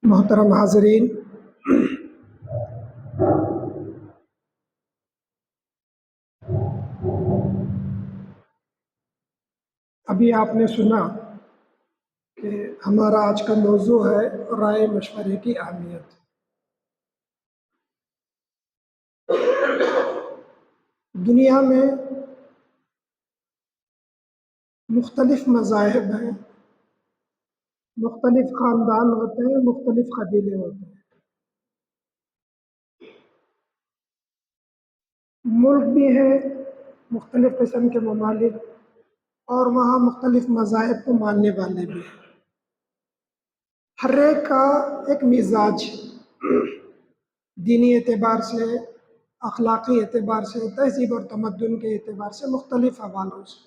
محترم حاضرین، ابھی آپ نے سنا کہ ہمارا آج کا موضوع ہے رائے مشورے کی اہمیت۔ دنیا میں مختلف مذاہب ہیں، مختلف خاندان ہوتے ہیں، مختلف قبیلے ہوتے ہیں۔ ملک بھی ہیں مختلف قسم کے ممالک، اور وہاں مختلف مذاہب کو ماننے والے بھی ہیں۔ ہر ایک کا ایک مزاج دینی اعتبار سے، اخلاقی اعتبار سے، تہذیب اور تمدن کے اعتبار سے مختلف حوالوں سے،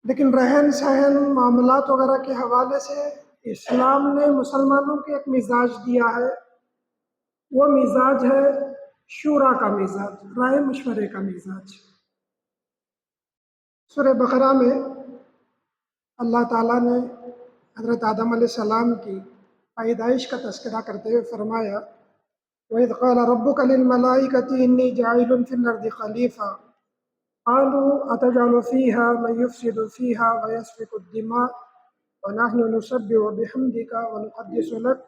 لیکن رہن سہن معاملات وغیرہ کے حوالے سے اسلام نے مسلمانوں کو ایک مزاج دیا ہے۔ وہ مزاج ہے شورا کا مزاج، رائے مشورے کا مزاج۔ سورہ بقرہ میں اللہ تعالیٰ نے حضرت آدم علیہ السلام کی پیدائش کا تذکرہ کرتے ہوئے فرمایا، وَإِذْ قَالَ رَبُّكَ لِلْمَلَائِكَةِ إِنِّي جَاعِلٌ فِي الْأَرْضِ خَلِيفَةً قَالُوا أَتَجْعَلُ فِيهَا مَن يُفْسِدُ فِيهَا وَيَسْفِكُ الدِّمَاءَ وَنَحْنُ نُسَبِّحُ بِحَمْدِكَ وَنُقَدِّسُ لَكَ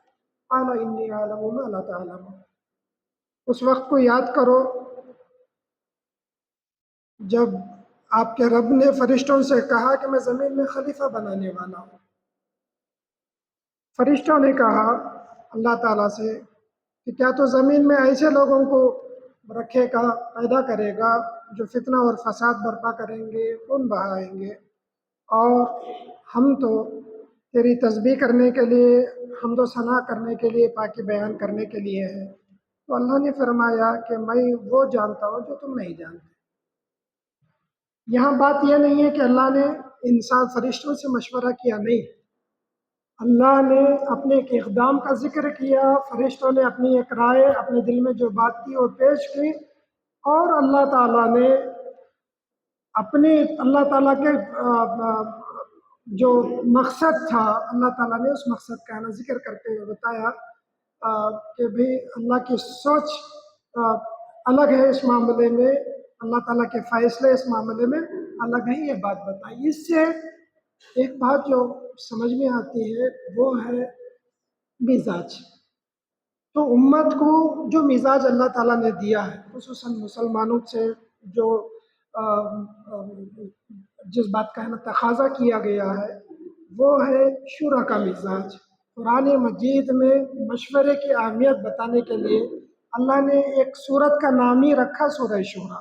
قَالَ إِنِّي أَعْلَمُ مَا لَا تَعْلَمُونَ۔ اس وقت کو یاد کرو جب آپ کے رب نے فرشتوں سے کہا کہ میں زمین میں خلیفہ بنانے والا ہوں۔ فرشتوں نے کہا اللہ تعالیٰ سے کہ کیا تو زمین میں ایسے لوگوں کو رکھے گا، پیدا کرے گا جو فتنہ اور فساد برپا کریں گے، خون بہائیں گے، اور ہم تو تیری تسبیح کرنے کے لیے، حمد و ثنا کرنے کے لیے، پاکی بیان کرنے کے لیے ہے۔ تو اللہ نے فرمایا کہ میں وہ جانتا ہوں جو تم نہیں جانتے۔ یہاں بات یہ نہیں ہے کہ اللہ نے انسان فرشتوں سے مشورہ کیا، نہیں، اللہ نے اپنے ایک اقدام کا ذکر کیا، فرشتوں نے اپنی ایک رائے، اپنے دل میں جو بات کی وہ پیش کی، اور اللہ تعالیٰ نے اللہ تعالیٰ کے جو مقصد تھا، اللہ تعالیٰ نے اس مقصد کا ذکر کرتے ہوئے بتایا کہ بھی اللہ کی سوچ الگ ہے اس معاملے میں، اللہ تعالیٰ کے فیصلے اس معاملے میں الگ ہیں، یہ بات بتائی۔ اس سے ایک بات جو سمجھ میں آتی ہے وہ ہے مزاج۔ تو امت کو جو مزاج اللہ تعالیٰ نے دیا ہے، خصوصاً مسلمانوں سے جو جس بات کا تقاضا کیا گیا ہے وہ ہے شورا کا مزاج۔ قرآن مجید میں مشورے کی اہمیت بتانے کے لیے اللہ نے ایک سورت کا نام ہی رکھا سورہ شورا۔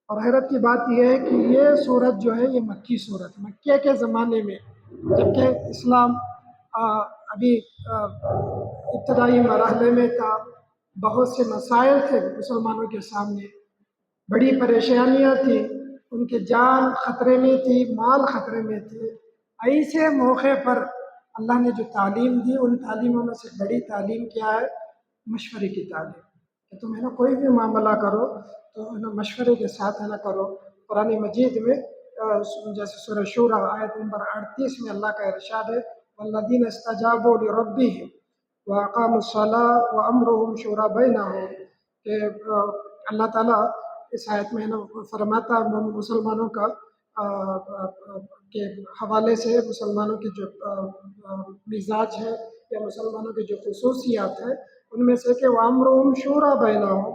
اور حیرت کی بات یہ ہے کہ یہ سورت جو ہے یہ مکی سورت، مکے کے زمانے میں، جبکہ اسلام ابھی ابتدائی مرحلے میں تھا، بہت سے مسائل تھے مسلمانوں کے سامنے، بڑی پریشانیاں تھیں، ان کی جان خطرے میں تھی، مال خطرے میں تھے۔ ایسے موقع پر اللہ نے جو تعلیم دی، ان تعلیموں میں سے بڑی تعلیم کیا ہے؟ مشورے کی تعلیم، کہ تم کوئی بھی معاملہ کرو تو مشورے کے ساتھ کرو۔ قرآن مجید میں جیسے سورہ شورا آیت نمبر 38 میں اللہ کا ارشاد ہے، وَالَّذِينَ اسْتَجَابُوا لِرَبِّهِمْ وَأَقَامُوا الصَّلَاةَ وَأَمْرُهُمْ شُورَىٰ بَيْنَهُمْ، کہ اللہ تعالیٰ اس آیت میں فرماتا مسلمانوں کا کے حوالے سے، مسلمانوں کے جو مزاج ہے یا مسلمانوں کی جو خصوصیات ہے ان میں سے کہ وَأَمْرُهُمْ شُورَىٰ بَيْنَهُمْ،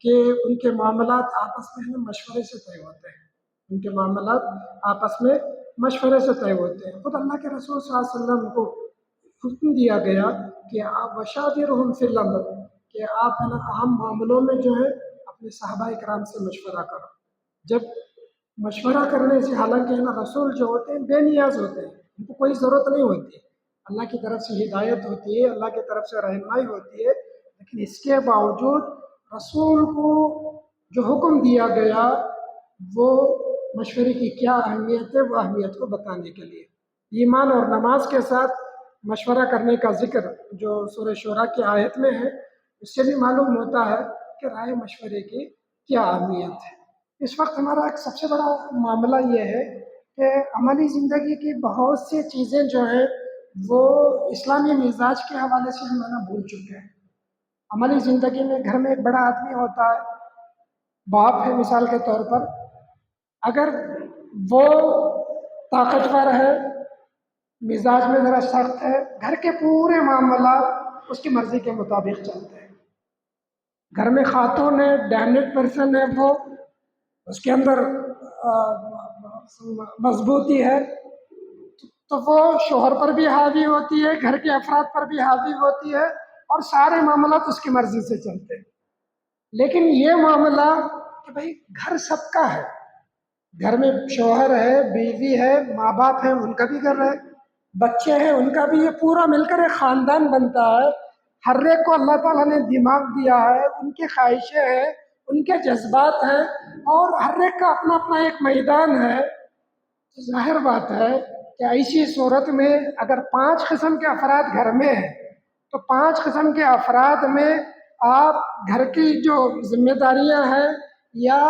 کہ ان کے معاملات آپس میں مشورے سے طے ہوتے ہیں، ان کے معاملات آپس میں مشورے سے طے ہوتے ہیں۔ خود اللہ کے رسول صلی اللہ علیہ وسلم کو حکم دیا گیا کہ آپ وشاورہم فی الامر، کہ آپ اہم معاملوں میں جو ہے اپنے صحابہ کرام سے مشورہ کرو۔ جب مشورہ کرنے سے، حالانکہ رسول جو ہوتے ہیں بے نیاز ہوتے ہیں، ان کو کوئی ضرورت نہیں ہوتی، اللہ کی طرف سے ہدایت ہوتی ہے، اللہ کی طرف سے رہنمائی ہوتی ہے، لیکن اس کے باوجود رسول کو جو حکم دیا گیا وہ مشورے کی کیا اہمیت ہے، وہ اہمیت کو بتانے کے لیے ایمان اور نماز کے ساتھ مشورہ کرنے کا ذکر جو سورہ شورا کی آیت میں ہے، اس سے بھی معلوم ہوتا ہے کہ رائے مشورے کی کیا اہمیت ہے۔ اس وقت ہمارا ایک سب سے بڑا معاملہ یہ ہے کہ عملی زندگی کی بہت سی چیزیں جو ہیں وہ اسلامی مزاج کے حوالے سے ہم نا بھول چکے ہیں۔ عملی زندگی میں گھر میں ایک بڑا آدمی ہوتا ہے، باپ ہے مثال کے طور پر، اگر وہ طاقتور ہے، مزاج میں ذرا سخت ہے، گھر کے پورے معاملات اس کی مرضی کے مطابق چلتے ہیں۔ گھر میں خاتون ہے، ڈومیننٹ پرسن ہے، وہ اس کے اندر مضبوطی ہے، تو وہ شوہر پر بھی حاوی ہوتی ہے، گھر کے افراد پر بھی حاوی ہوتی ہے، اور سارے معاملات اس کی مرضی سے چلتے ہیں۔ لیکن یہ معاملہ کہ بھائی گھر سب کا ہے، گھر میں شوہر ہے، بیوی ہے، ماں باپ ہیں، ان کا بھی گھر ہے، بچے ہیں ان کا بھی، یہ پورا مل کر ایک خاندان بنتا ہے۔ ہر ایک کو اللہ تعالیٰ نے دماغ دیا ہے، ان کی خواہشیں ہیں، ان کے جذبات ہیں، اور ہر ایک کا اپنا اپنا ایک میدان ہے۔ تو ظاہر بات ہے کہ ایسی صورت میں اگر 5 قسم کے افراد گھر میں ہیں تو 5 قسم کے افراد میں آپ گھر کی جو ذمہ داریاں ہیں یا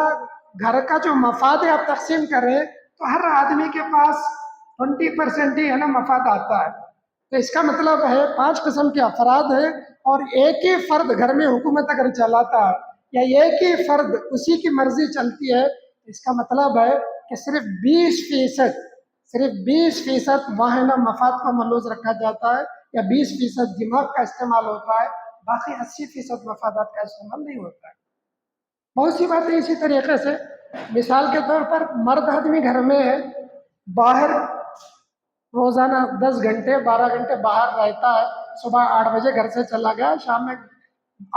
گھر کا جو مفاد ہے آپ تقسیم کریں تو ہر آدمی کے پاس 20% ہی ہے نا مفاد آتا ہے۔ تو اس کا مطلب ہے 5 قسم کے افراد ہیں، اور ایک ہی فرد گھر میں حکومت اگر چلاتا ہے یا ایک ہی فرد اسی کی مرضی چلتی ہے، اس کا مطلب ہے کہ صرف 20% وہاں ہے نا مفاد کو ملوث رکھا جاتا ہے، یا 20% دماغ کا استعمال ہوتا ہے، باقی 80% مفادات کا استعمال نہیں ہوتا ہے۔ بہت سی باتیں اسی طریقے سے، مثال کے طور پر مرد آدمی گھر میں ہے، باہر روزانہ 10 گھنٹے 12 گھنٹے باہر رہتا ہے، صبح 8 بجے گھر سے چلا گیا، شام میں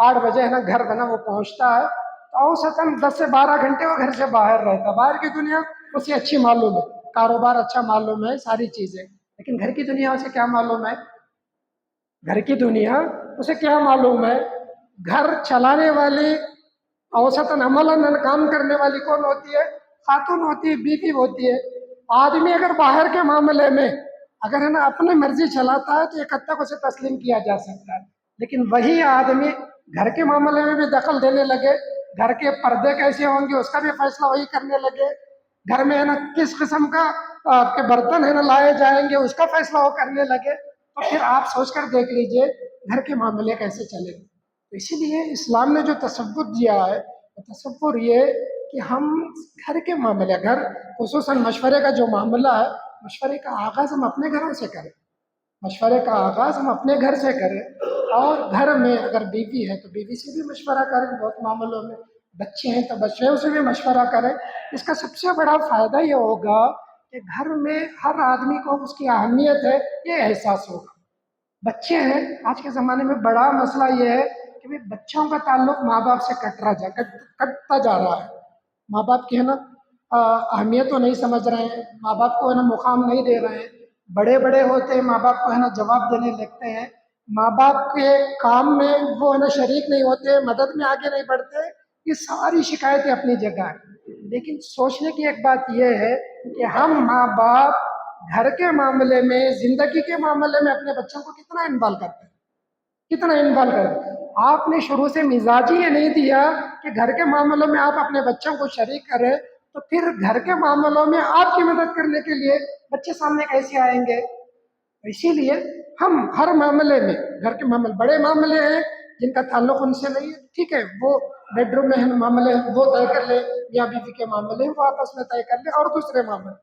8 بجے ہے نا گھر بنا وہ پہنچتا ہے، تو اوسطاً 10 سے 12 گھنٹے وہ گھر سے باہر رہتا ہے۔ باہر کی دنیا اسے اچھی معلوم ہے، کاروبار اچھا معلوم ہے، ساری چیزیں، لیکن گھر کی دنیا اسے کیا معلوم ہے؟ گھر کی دنیا اسے کیا معلوم ہے؟ گھر چلانے والی اوسطاً عملاً کام کرنے والی کون ہوتی ہے؟ خاتون ہوتی ہے، بیوی ہوتی ہے۔ آدمی اگر باہر کے معاملے میں اگر ہے نا اپنی مرضی چلاتا ہے تو ایک حد تک اسے تسلیم کیا جا سکتا ہے، لیکن وہی آدمی گھر کے معاملے میں بھی دخل دینے لگے، گھر کے پردے کیسے ہوں گے اس کا بھی فیصلہ وہی کرنے لگے، گھر میں ہے نا کس قسم کا کے برتن ہے نا لائے جائیں گے اس کا فیصلہ وہ کرنے لگے، تو پھر آپ سوچ کر دیکھ لیجئے گھر کے معاملے کیسے چلیں گے۔ تو اسی لیے اسلام نے جو تصور دیا ہے، تصور یہ کہ ہم گھر کے معاملے، گھر خصوصاً مشورے کا جو معاملہ ہے، مشورے کا آغاز ہم اپنے گھروں سے کریں، مشورے کا آغاز ہم اپنے گھر سے کریں، اور گھر میں اگر بیوی ہے تو بیوی سے بھی مشورہ کریں، بہت معاملوں میں بچے ہیں تو بچوں سے بھی مشورہ کریں۔ اس کا سب سے بڑا فائدہ یہ ہوگا کہ گھر میں ہر آدمی کو اس کی اہمیت ہے یہ احساس ہوگا۔ بچے ہیں، آج کے زمانے میں بڑا مسئلہ یہ ہے کہ بھی بچوں کا تعلق ماں باپ سے کٹتا جا رہا ہے، ماں باپ کی ہے نا اہمیت تو نہیں سمجھ رہے ہیں، ماں باپ کو ہے نا مقام نہیں دے رہے ہیں، بڑے بڑے ہوتے ہیں ماں باپ کو ہے نا جواب دینے لگتے ہیں، ماں باپ کے کام میں وہ ہے نا شریک نہیں ہوتے، مدد میں آگے نہیں بڑھتے۔ یہ ساری شکایتیں اپنی جگہ ہیں، لیکن سوچنے کی ایک بات یہ ہے کہ ہم ماں باپ گھر کے معاملے میں، زندگی کے معاملے میں اپنے بچوں کو کتنا انوالو کرتے ہیں، کتنا انوالو کرتے ہیں۔ آپ نے شروع سے مزاج ہی یہ نہیں دیا کہ گھر کے معاملوں میں آپ اپنے بچوں کو شریک کریں، تو پھر گھر کے معاملوں میں آپ کی مدد کرنے کے لیے بچے سامنے کیسے آئیں گے؟ اسی لیے ہم ہر معاملے میں، گھر کے معاملے بڑے معاملے ہیں جن کا تعلق ان سے نہیں ہے، ٹھیک ہے، وہ بیڈ روم میں معاملے وہ طے کر لے، یا بیوی کے معاملے وہ آپس میں طے کر لے، اور دوسرے معاملے،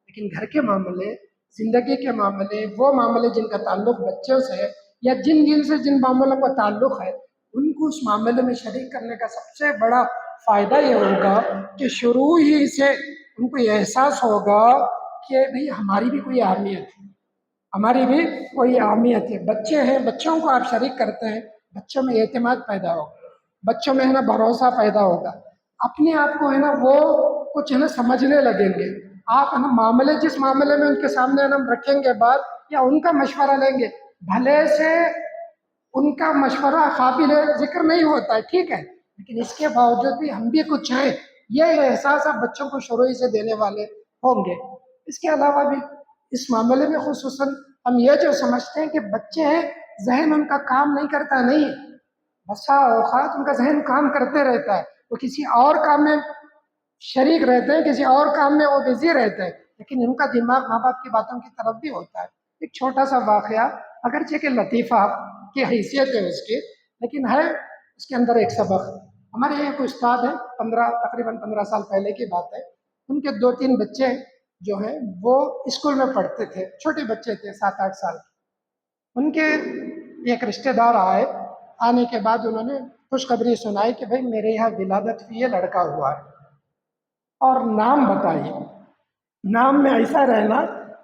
لیکن گھر کے معاملے، زندگی کے معاملے، وہ معاملے جن کا تعلق بچوں سے ہے، یا جن سے جن معاملوں کا تعلق ہے، ان کو اس معاملے میں شریک کرنے کا سب سے بڑا فائدہ یہ ہوگا کہ شروع ہی سے ان کو یہ احساس ہوگا کہ بھئی ہماری بھی کوئی اہمیت ہے، ہماری بھی کوئی اہمیت ہے۔ بچے ہیں، بچوں کو آپ شریک کرتے ہیں، بچوں میں اعتماد پیدا ہوگا، بچوں میں ہے نا بھروسہ پیدا ہوگا، اپنے آپ کو ہے نا وہ کچھ ہے نا سمجھنے لگیں گے۔ آپ ہے نا معاملے، جس معاملے میں ان کے سامنے ہے نا رکھیں گے بات، یا ان کا مشورہ لیں گے، بھلے سے ان کا مشورہ قابل ذکر نہیں ہوتا ہے، ٹھیک ہے، لیکن اس کے باوجود بھی ہم بھی کچھ ہیں، یہ احساس آپ بچوں کو شروع ہی سے دینے والے ہوں گے۔ اس کے علاوہ بھی اس معاملے میں خصوصاً ہم یہ جو سمجھتے ہیں کہ بچے ہیں، ذہن ان کا کام نہیں کرتا، نہیں، بسا اوقات ان کا ذہن کام کرتے رہتا ہے، وہ کسی اور کام میں شریک رہتے ہیں، کسی اور کام میں وہ بزی رہتے ہیں، لیکن ان کا دماغ ماں باپ کی باتوں کی طرف بھی ہوتا ہے۔ ایک چھوٹا سا واقعہ، اگرچہ کہ لطیفہ کی حیثیت ہے اس کی، لیکن ہے اس کے اندر ایک سبق۔ ہمارے یہاں کوئی استاد ہیں، تقریباً 15 سال پہلے کی بات ہے، ان کے 2-3 بچے جو ہیں وہ اسکول میں پڑھتے تھے، چھوٹے بچے تھے 7-8 سال کے۔ ان کے ایک رشتہ دار آئے، آنے کے بعد انہوں نے خوشخبری سنائی کہ بھائی میرے یہاں ولادت ہوئی ہے، لڑکا ہوا ہے، اور نام بتائیے۔ نام میں ایسا رہنا،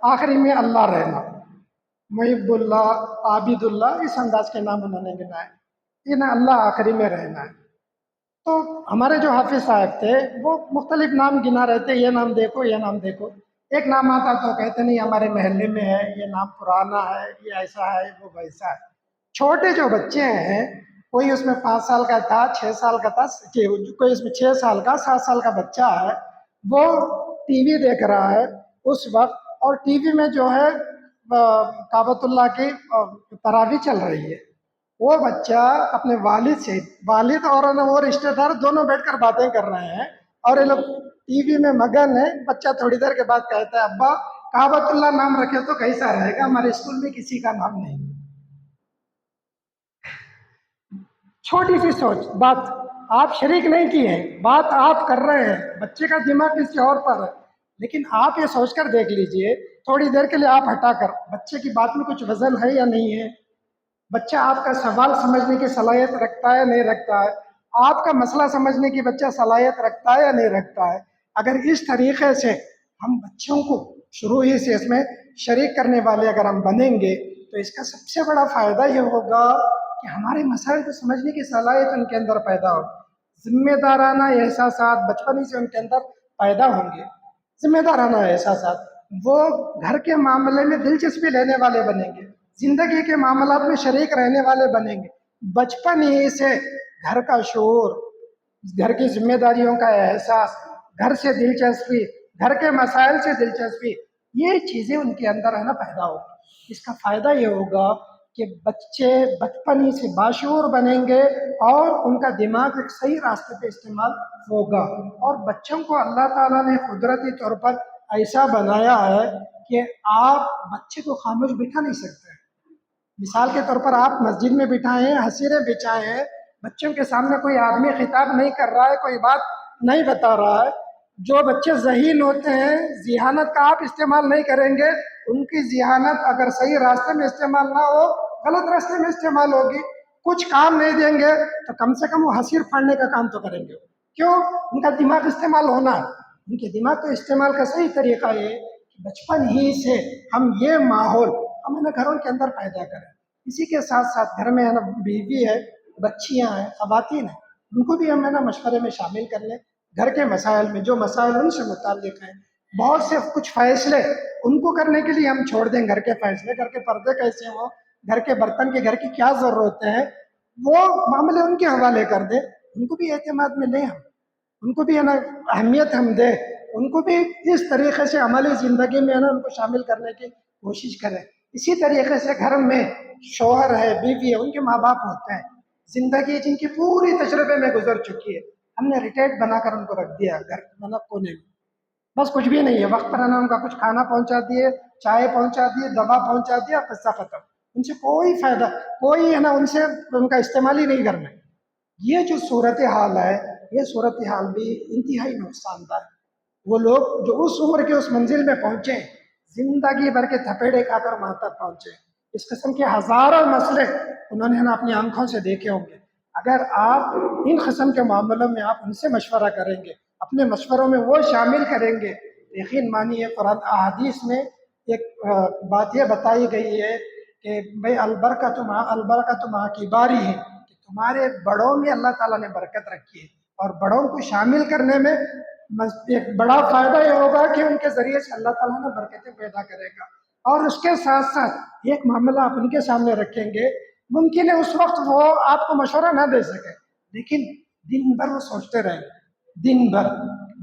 آخری میں اللہ رہنا، محب اللہ، عابد اللہ، اس انداز کے نام انہوں نے گنائے، یہ نہ اللہ آخری میں رہنا ہے۔ تو ہمارے جو حافظ صاحب تھے وہ مختلف نام گنا رہے تھے، یہ نام دیکھو، یہ نام دیکھو۔ ایک نام آتا تو کہتے نہیں ہمارے محلے میں ہے، یہ نام پرانا ہے، یہ ایسا ہے، وہ ویسا ہے۔ چھوٹے جو بچے ہیں، کوئی اس میں 5 سال کا تھا، 6 سال کا تھا، کوئی اس میں 6 سال کا، 7 سال کا بچہ ہے، وہ ٹی وی دیکھ رہا ہے اس وقت، اور ٹی وی میں جو ہے کعبۃ اللہ کی تراویح چل رہی ہے۔ وہ بچہ اپنے والد سے، والد اور وہ رشتہ دار دونوں بیٹھ کر باتیں کر رہے ہیں، اور یہ لوگ ٹی وی میں مگن ہے۔ بچہ تھوڑی دیر کے بعد کہتا ہے ابا کعبۃ اللہ نام رکھے تو کیسا رہے گا، ہمارے اسکول میں کسی کا نام نہیں۔ چھوٹی سی سوچ، بات آپ شریک نہیں کی ہے، بات آپ کر رہے ہیں، بچے کا دماغ کسی اور پر ہے، لیکن آپ یہ سوچ کر دیکھ لیجئے تھوڑی دیر کے لیے آپ ہٹا کر، بچے کی بات میں کچھ وزن ہے یا نہیں ہے؟ بچہ آپ کا سوال سمجھنے کی صلاحیت رکھتا ہے یا نہیں رکھتا ہے؟ آپ کا مسئلہ سمجھنے کی بچہ صلاحیت رکھتا ہے یا نہیں رکھتا ہے؟ اگر اس طریقے سے ہم بچوں کو شروع ہی سے اس میں شریک کرنے والے اگر ہم بنیں گے تو اس کا سب سے بڑا فائدہ یہ ہوگا کہ ہمارے مسائل کو سمجھنے کی صلاحیت ان کے اندر پیدا ہوگی، ذمہ دارانہ احساسات بچپن ہی سے ان کے اندر پیدا ہوں گے۔ ذمہ دارانہ احساسات، وہ گھر کے معاملے میں دلچسپی لینے والے بنیں گے، زندگی کے معاملات میں شریک رہنے والے بنیں گے۔ بچپن ہی سے گھر کا شعور، گھر کی ذمہ داریوں کا احساس، گھر سے دلچسپی، گھر کے مسائل سے دلچسپی، یہ چیزیں ان کے اندر ہے نا پیدا ہوگی۔ اس کا فائدہ یہ ہوگا کہ بچے بچپن ہی سے باشعور بنیں گے اور ان کا دماغ ایک صحیح راستے پہ استعمال ہوگا۔ اور بچوں کو اللہ تعالیٰ نے قدرتی طور پر ایسا بنایا ہے کہ آپ بچے کو خاموش بٹھا نہیں سکتے۔ مثال کے طور پر آپ مسجد میں بٹھائے ہیں، حسیریں بچھائے ہیں، بچوں کے سامنے کوئی آدمی خطاب نہیں کر رہا ہے، کوئی بات نہیں بتا رہا ہے۔ جو بچے ذہین ہوتے ہیں، ذہانت کا آپ استعمال نہیں کریں گے، ان کی ذہانت اگر صحیح راستے میں استعمال نہ ہو، غلط راستے میں استعمال ہوگی۔ کچھ کام نہیں دیں گے تو کم سے کم وہ حسیر پھاڑنے کا کام تو کریں گے۔ کیوں؟ ان کا دماغ استعمال ہونا ہے۔ ان کے دماغ کے استعمال کا صحیح طریقہ یہ کہ بچپن ہی سے ہم یہ ماحول ہم انہیں گھروں کے اندر پیدا کریں۔ اسی کے ساتھ ساتھ گھر میں ہے نا بیوی ہے، بچیاں ہیں، خواتین ہیں، ان کو بھی ہم ہے نا مشورے میں شامل کر لیں۔ گھر کے مسائل میں جو مسائل ان سے متعلق ہیں، بہت سے کچھ فیصلے ان کو کرنے کے لیے ہم چھوڑ دیں۔ گھر کے فیصلے، گھر کے پردے کیسے ہوں، گھر کے برتن کی گھر کی کیا ضرورتیں ہیں، وہ معاملے ان کے حوالے کر دیں۔ ان کو بھی اعتماد میں لیں، ہم ان کو بھی ہے نا اہمیت ہم دیں، ان کو بھی اس طریقے سے عملی زندگی میں ہے نا ان کو شامل کرنے کی کوشش کریں۔ اسی طریقے سے گھر میں شوہر ہے، بیوی ہے، ان کے ماں باپ ہوتے ہیں، زندگی جن کی پوری تجربے میں گزر چکی ہے، ہم نے ریٹائرڈ بنا کر ان کو رکھ دیا گھر مطلب کونے میں، بس کچھ بھی نہیں ہے، وقت پر ہے نا ان کا کچھ کھانا پہنچا دیے، چائے پہنچا دیے، دوا پہنچا دیا، قصہ ختم۔ ان سے کوئی فائدہ، کوئی ہے نا ان سے ان کا استعمال ہی نہیں کرنا۔ یہ جو صورتحال ہے، یہ صورتحال بھی انتہائی نقصان دہ ہے۔ وہ لوگ جو اس عمر کے اس منزل میں پہنچے، زندگی بھر کے تھپیڑے کھا کر وہاں تک پہنچے، اس قسم کے ہزاروں مسئلے انہوں نے اپنی آنکھوں سے دیکھے ہوں گے۔ اگر آپ ان قسم کے معاملوں میں آپ ان سے مشورہ کریں گے، اپنے مشوروں میں وہ شامل کریں گے، یقین مانیے قرآن احادیث میں ایک بات یہ بتائی گئی ہے کہ بھئی البرکۃ مع کبارہ ہے، کہ تمہارے بڑوں میں اللہ تعالیٰ نے برکت رکھی ہے، اور بڑوں کو شامل کرنے میں ایک بڑا فائدہ یہ ہوگا کہ ان کے ذریعے سے اللہ تعالیٰ نے برکتیں پیدا کرے گا۔ اور اس کے ساتھ ساتھ ایک معاملہ آپ ان کے سامنے رکھیں گے، ممکن ہے اس وقت وہ آپ کو مشورہ نہ دے سکے، لیکن دن بھر وہ سوچتے رہیں گے، دن بھر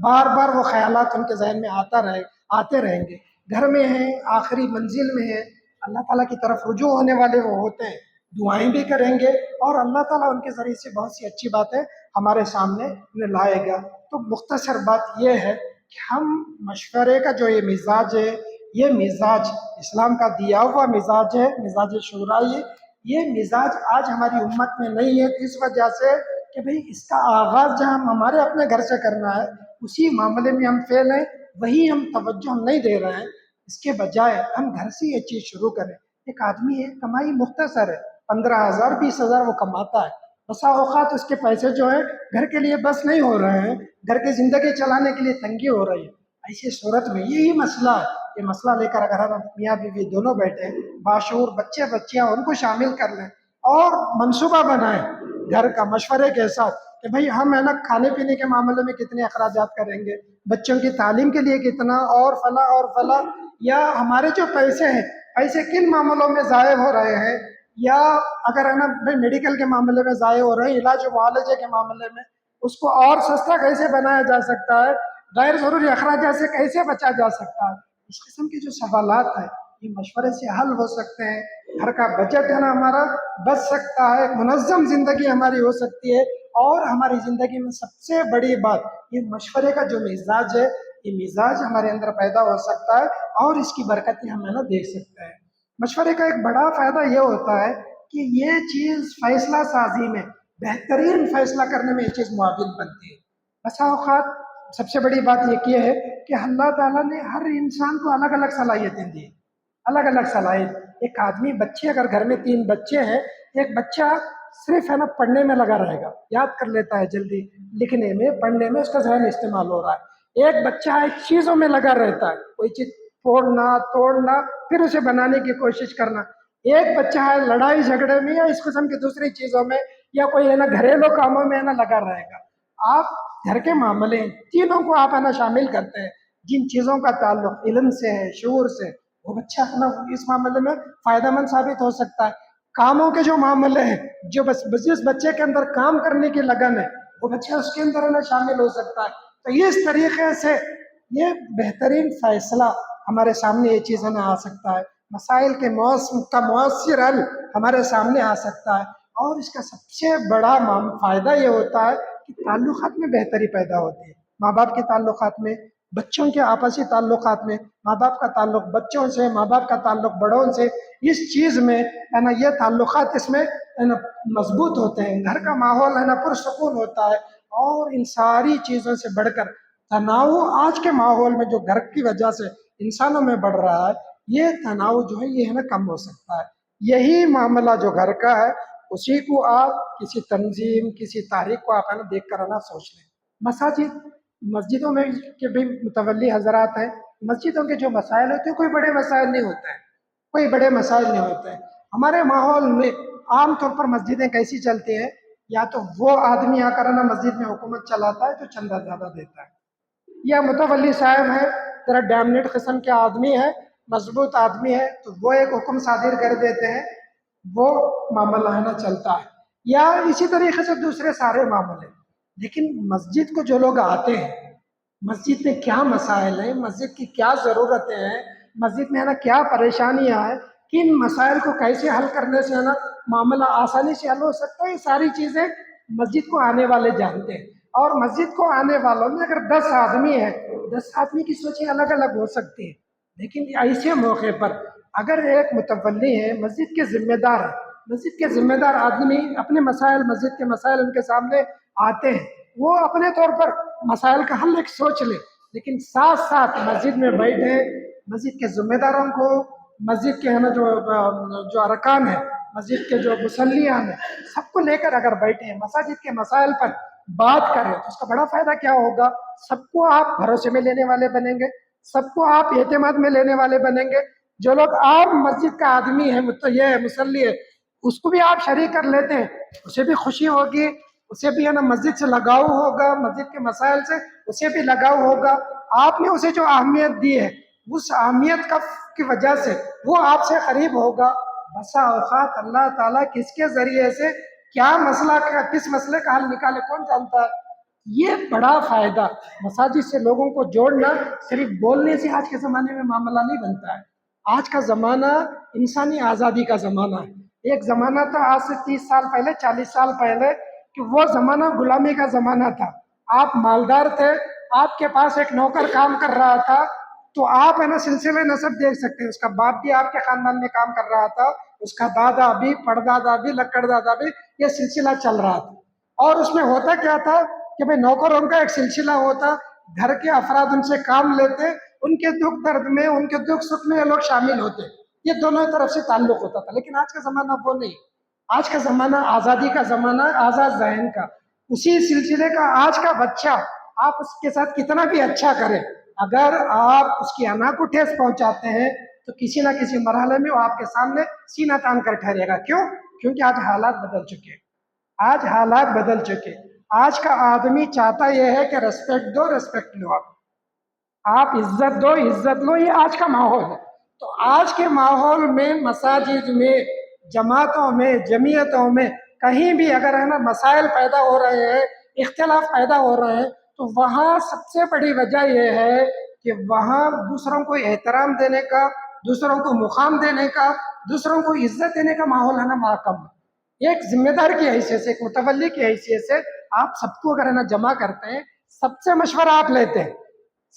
بار بار وہ خیالات ان کے ذہن میں آتے رہیں گے۔ گھر میں ہیں، آخری منزل میں ہیں، اللہ تعالیٰ کی طرف رجوع ہونے والے وہ ہوتے ہیں، دعائیں بھی کریں گے، اور اللہ تعالیٰ ان کے ذریعے سے بہت سی اچھی باتیں ہمارے سامنے لائے گا۔ تو مختصر بات یہ ہے کہ ہم مشورے کا جو یہ مزاج ہے، یہ مزاج اسلام کا دیا ہوا مزاج ہے، مزاج شورائی، یہ مزاج آج ہماری امت میں نہیں ہے، اس وجہ سے کہ بھئی اس کا آغاز جہاں ہمارے اپنے گھر سے کرنا ہے، اسی معاملے میں ہم فیل ہیں، وہی ہم توجہ ہم نہیں دے رہے ہیں۔ اس کے بجائے ہم گھر سے یہ چیز شروع کریں۔ ایک آدمی ہے، کمائی مختصر ہے، 15,000 20,000 وہ کماتا ہے، بسا اوقات اس کے پیسے جو ہیں گھر کے لیے بس نہیں ہو رہے ہیں، گھر کی زندگی چلانے کے لیے تنگی ہو رہی ہے۔ ایسی صورت میں یہی مسئلہ ہے، یہ مسئلہ لے کر اگر ہم میاں بیوی دونوں بیٹھے، باشعور بچے بچیاں ان کو شامل کر لیں اور منصوبہ بنائیں گھر کا مشورے کے ساتھ کہ بھئی ہم ہے نا کھانے پینے کے معاملے میں کتنے اخراجات کریں گے، بچوں کی تعلیم کے لیے کتنا، اور فلاں اور فلاں، یا ہمارے جو پیسے ہیں پیسے کن معاملوں میں ضائع ہو رہے ہیں، یا اگر ہے نا بھائی میڈیکل کے معاملے میں ضائع ہو رہے ہیں، علاج و معالجے کے معاملے میں اس کو اور سستا کیسے بنایا جا سکتا ہے، غیر ضروری اخراجات سے کیسے بچا جا سکتا ہے۔ اس قسم کے جو سوالات ہیں یہ مشورے سے حل ہو سکتے ہیں، گھر کا بجٹ ہے نا ہمارا بچ سکتا ہے، منظم زندگی ہماری ہو سکتی ہے، اور ہماری زندگی میں سب سے بڑی بات یہ مشورے کا جو مزاج ہے، یہ مزاج ہمارے اندر پیدا ہو سکتا ہے، اور اس کی برکتیں ہم ہے نا دیکھ سکتے ہیں۔ مشورے کا ایک بڑا فائدہ یہ ہوتا ہے کہ یہ چیز فیصلہ سازی میں، بہترین فیصلہ کرنے میں یہ چیز معاون بنتی ہے۔ بسا اوقات سب سے بڑی بات یہ ہے کہ اللہ تعالیٰ نے ہر انسان کو الگ الگ صلاحیتیں دی، الگ الگ صلاحیت۔ ایک آدمی بچے اگر گھر میں 3 بچے ہیں، ایک بچہ صرف ہے نا پڑھنے میں لگا رہے گا، یاد کر لیتا ہے جلدی، لکھنے میں پڑھنے میں اس کا ذہن استعمال ہو رہا ہے۔ ایک بچہ ایک چیزوں میں لگا رہتا ہے، کوئی چیز پھوڑنا توڑنا پھر اسے بنانے کی کوشش کرنا۔ ایک بچہ ہے لڑائی جھگڑے میں یا اس قسم کی دوسری چیزوں میں، یا کوئی ہے نا گھریلو کاموں میں ہے نا لگا رہے گا۔ آپ گھر کے معاملے تینوں کو آپ ہے نا شامل کرتے ہیں، جن چیزوں کا تعلق علم سے ہے، شعور سے، وہ بچہ اپنا اس معاملے میں فائدہ مند ثابت ہو سکتا ہے۔ کاموں کے جو معاملے ہیں، جو بس جس بچے کے اندر کام کرنے کی لگن ہے، وہ بچہ اس کے اندر ہے نا شامل ہو سکتا ہے۔ تو یہ اس طریقے سے یہ بہترین فیصلہ ہمارے سامنے یہ چیز ہے نا آ سکتا ہے، مسائل کے مؤثر حل ہمارے سامنے آ سکتا ہے۔ اور اس کا سب سے بڑا فائدہ یہ ہوتا ہے کہ تعلقات میں بہتری پیدا ہوتی ہے، ماں باپ کے تعلقات میں، بچوں کے آپسی تعلقات میں، ماں باپ کا تعلق بچوں سے، ماں باپ کا تعلق بڑوں سے، اس چیز میں ہے نا یہ تعلقات اس میں ہے نا مضبوط ہوتے ہیں، گھر کا ماحول ہے نا پرسکون ہوتا ہے۔ اور ان ساری چیزوں سے بڑھ کر تناؤ آج کے ماحول میں جو گھر کی وجہ سے انسانوں میں بڑھ رہا ہے، یہ تناؤ جو ہے یہ ہے نا کم ہو سکتا ہے۔ یہی معاملہ جو گھر کا ہے اسی کو آپ کسی تنظیم کسی تحریک کو آپ ہے نا دیکھ کر ہے نا سوچ لیں۔ مسجدوں میں کے بھی متولی حضرات ہیں، مسجدوں کے جو مسائل ہوتے ہیں کوئی بڑے مسائل نہیں ہوتے ہیں، کوئی بڑے مسائل نہیں ہوتے ہیں۔ ہمارے ماحول میں عام طور پر مسجدیں کیسی چلتی ہیں، یا تو وہ آدمی آ کر نا مسجد میں حکومت چلاتا ہے جو چندہ زیادہ دیتا ہے، یا متولی صاحب ہے ذرا ڈیمنیٹ قسم کے آدمی ہے، مضبوط آدمی ہے، تو وہ ایک حکم صادر کر دیتے ہیں، وہ معاملہ ہے نا چلتا ہے، یا اسی طریقے سے دوسرے سارے معاملے۔ لیکن مسجد کو جو لوگ آتے ہیں، مسجد میں کیا مسائل ہیں، مسجد کی کیا ضرورتیں ہیں، مسجد میں ہے نا کیا پریشانیاں ہیں، کن مسائل کو کیسے حل کرنے سے ہے نا معاملہ آسانی سے حل ہو سکتا ہے، یہ ساری چیزیں مسجد کو آنے والے جانتے ہیں۔ اور مسجد کو آنے والوں میں اگر 10 آدمی ہیں، 10 آدمی کی سوچیں الگ الگ ہو سکتی ہیں، لیکن ایسے موقع پر اگر ایک متولی ہے، مسجد کے ذمہ دار ہے، مسجد کے ذمہ دار آدمی اپنے مسائل، مسجد کے مسائل ان کے سامنے آتے ہیں، وہ اپنے طور پر مسائل کا حل ایک سوچ لے، لیکن ساتھ ساتھ مسجد میں بیٹھے، مسجد کے ذمہ داروں کو، مسجد کے ہے نا جو ارکان ہیں، مسجد کے جو مصلیان ہیں، سب کو لے کر اگر بیٹھے ہیں، مساجد کے مسائل پر بات کریں تو اس کا بڑا فائدہ کیا ہوگا؟ سب کو آپ بھروسے میں لینے والے بنیں گے، سب کو آپ اعتماد میں لینے والے بنیں گے۔ جو لوگ عام مسجد کا آدمی ہے، یہ ہے مصلی ہے، اس کو بھی آپ شریک کر لیتے ہیں، اسے بھی خوشی ہوگی، اسے بھی ہے نا مسجد سے لگاؤ ہوگا، مسجد کے مسائل سے اسے بھی لگاؤ ہوگا۔ آپ نے اسے جو اہمیت دی ہے، اس اہمیت کی وجہ سے وہ آپ سے قریب ہوگا۔ بسا اوقات اللہ تعالیٰ کس کے ذریعے سے کیا مسئلہ کس مسئلے کا حل نکالے کون جانتا ہے۔ یہ بڑا فائدہ مساجد سے لوگوں کو جوڑنا صرف بولنے سے آج کے زمانے میں معاملہ نہیں بنتا ہے۔ آج کا زمانہ انسانی آزادی کا زمانہ ہے، ایک زمانہ تھا آج سے 30 سال پہلے 40 سال پہلے کہ وہ زمانہ غلامی کا زمانہ تھا. آپ مالدار تھے, آپ کے پاس ایک نوکر کام کر رہا تھا, تو آپ ہے نا سلسلے نسب دیکھ سکتے ہیں. اس کا باپ بھی آپ کے خاندان میں کام کر رہا تھا, اس کا دادا بھی, پڑدادا بھی, لکڑ دادا بھی, یہ سلسلہ چل رہا تھا. اور اس میں ہوتا کیا تھا کہ بھائی نوکروں کا ایک سلسلہ ہوتا, گھر کے افراد ان سے کام لیتے, ان کے دکھ درد میں, ان کے دکھ سکھ میں یہ لوگ شامل ہوتے. یہ دونوں طرف سے تعلق ہوتا تھا. لیکن آج کا زمانہ وہ نہیں. آج کا زمانہ آزادی کا زمانہ, آزاد ذہن کا. اسی سلسلے کا آج کا بچہ, آپ اس کے ساتھ کتنا بھی اچھا کریں, اگر آپ اس کی انا کو ٹھیس پہنچاتے ہیں تو کسی نہ کسی مرحلے میں وہ آپ کے سامنے سینہ تان کر ٹھہرے گا. کیوں؟ کیونکہ آج حالات بدل چکے. آج حالات بدل چکے. آج کا آدمی چاہتا یہ ہے کہ ریسپیکٹ دو, ریسپیکٹ لو, آپ عزت دو, عزت لو. یہ آج کا ماحول ہے. تو آج کے ماحول میں مساجد میں, جماعتوں میں, جمعیتوں میں کہیں بھی اگر ہے نا مسائل پیدا ہو رہے ہیں, اختلاف پیدا ہو رہے ہیں, تو وہاں سب سے بڑی وجہ یہ ہے کہ وہاں دوسروں کو احترام دینے کا, دوسروں کو مقام دینے کا, دوسروں کو عزت دینے کا ماحول ہے نا وہاں کم ہے. ایک ذمہ دار کی حیثیت سے, ایک متولی کی حیثیت سے آپ سب کو اگر ہے نا جمع کرتے ہیں, سب سے مشورہ آپ لیتے ہیں,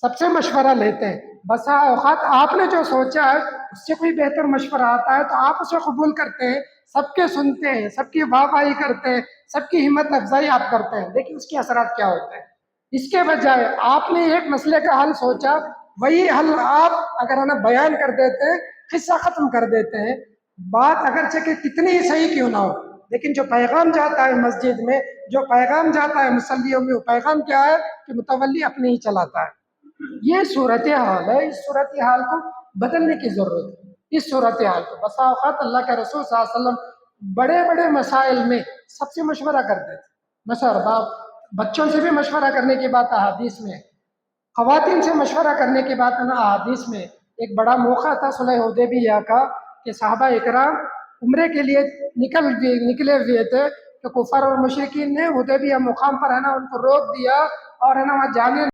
سب سے مشورہ لیتے ہیں. بسا اوقات آپ نے جو سوچا ہے اس سے کوئی بہتر مشورہ آتا ہے تو آپ اسے قبول کرتے ہیں, سب کے سنتے ہیں, سب کی واہ واہی کرتے ہیں, سب کی ہمت افزائی آپ کرتے ہیں. لیکن اس کے اثرات کیا ہوتے ہیں؟ اس کے بجائے آپ نے ایک مسئلے کا حل سوچا, وہی حل آپ اگر ہے نا بیان کر دیتے ہیں, قصہ ختم کر دیتے ہیں. بات اگرچہ کہ کتنی ہی صحیح کیوں نہ ہو, لیکن جو پیغام جاتا ہے مسجد میں, جو پیغام جاتا ہے مصلیوں میں, وہ پیغام کیا ہے کہ متولی اپنے ہی چلاتا ہے. یہ صورتحال ہے. اس صورتحال کو بدلنے کی ضرورت ہے. اس صورتحال کو بسا اوقات اللہ کے رسول صلی اللہ علیہ وسلم بڑے بڑے مسائل میں سب سے مشورہ کرتے تھے. مثلا بچوں سے بھی مشورہ کرنے کی بات احادیث میں, خواتین سے مشورہ کرنے کی بات ہے نا احادیث میں. ایک بڑا موقع تھا صلح حدیبیہ کا کہ صحابہ اکرام عمرے کے لیے نکلے ہوئے تھے, کہ کفار اور مشرکین نے حدیبیہ مقام پر ہے نا ان کو روک دیا اور ہے نا وہاں جانے